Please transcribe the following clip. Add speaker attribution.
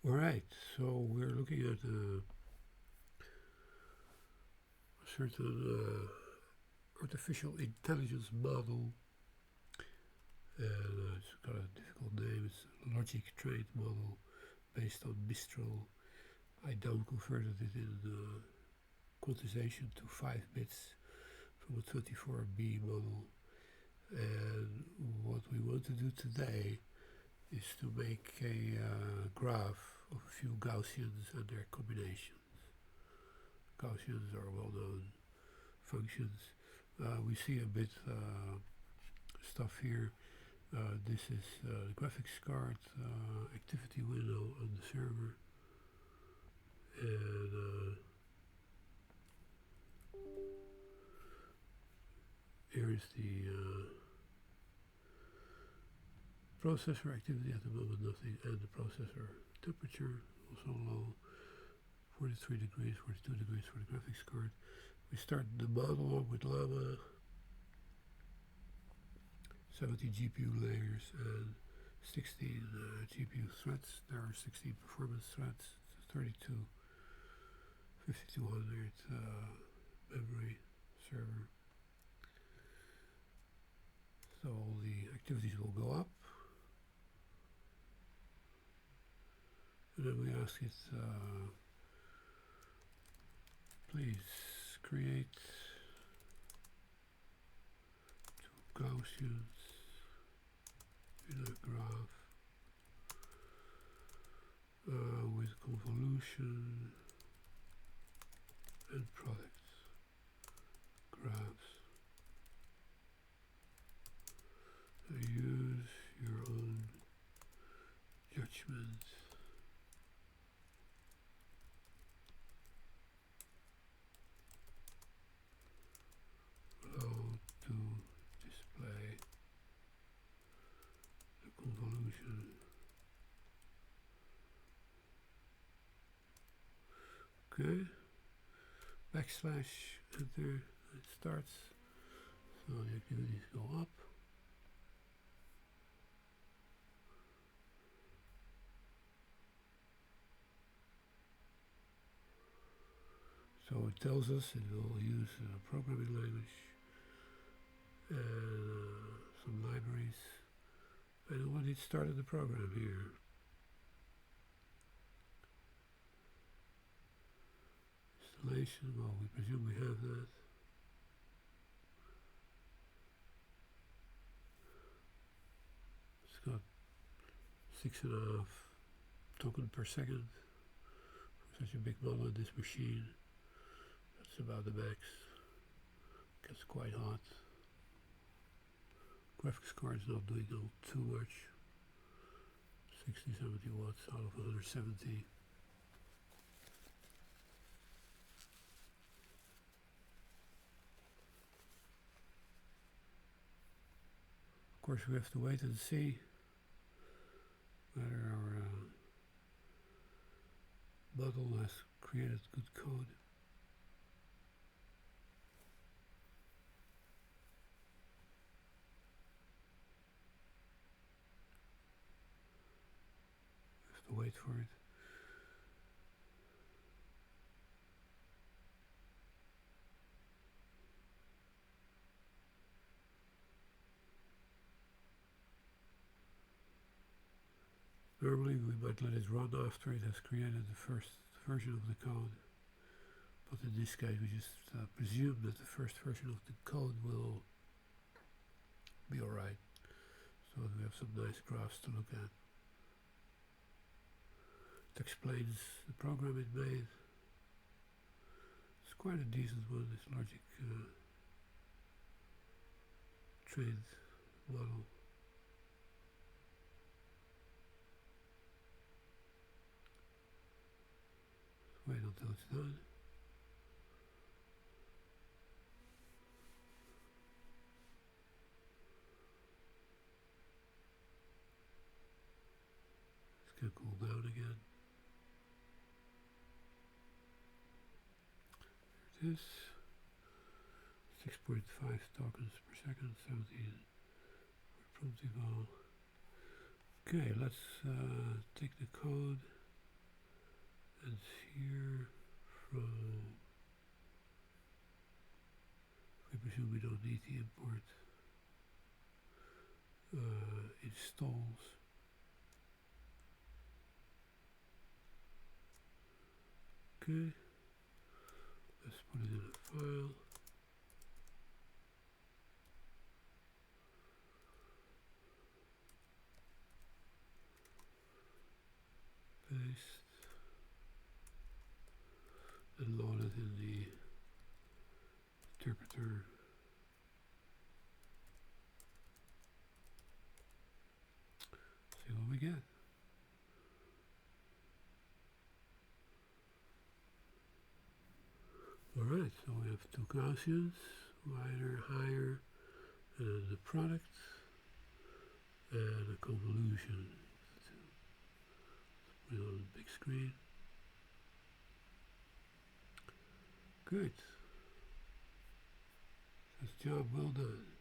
Speaker 1: Alright, so we're looking at a certain artificial intelligence model, and it's got a difficult name. It's a logic trained model based on Mistral. I down converted it in quantization to 5 bits from a 24B model, and what we want to do today is to make a graph of a few Gaussians and their combinations. Gaussians are well-known functions. We see a bit stuff here. This is the graphics card activity window on the server, and here is the processor activity at the moment, nothing, and the processor temperature also low, 43 degrees, 42 degrees for the graphics card. We start the model off with Llama, 70 GPU layers and 16 GPU threads. There are 16 performance threads, 32 5200 memory server. So all the activities will go up. And then we ask it, please create 2 Gaussians in a graph with convolution and product graphs. Use your own judgment. How to display the convolution. Okay, backslash, enter, it starts, so the activities go up. So it tells us it will use a programming language and some libraries. And when it started the program here, installation, well, we presume we have that. It's got 6.5 tokens per second for such a big model in this machine. That's about the max. Gets quite hot. Graphics card is not doing too much. 60-70 watts out of 170. Of course, we have to wait and see whether our model has created good code. We have to wait for it. Normally we might let it run after it has created the first version of the code, but in this case we just presume that the first version of the code will be alright, so that we have some nice graphs to look at. It explains the program it made. It's quite a decent one, this logic trained model. Wait until it's done. It's going to cool down again. There it is. 6.5 tokens per second, 17 for prompt eval. Okay, let's take the code. And here from, we presume we don't need the import installs. Okay, let's put it in a file. Paste and load it in the interpreter. See what we get. Alright, so we have two Gaussians, wider, higher, and the product, and a convolution. Put it on the big screen. Good. That's job well done.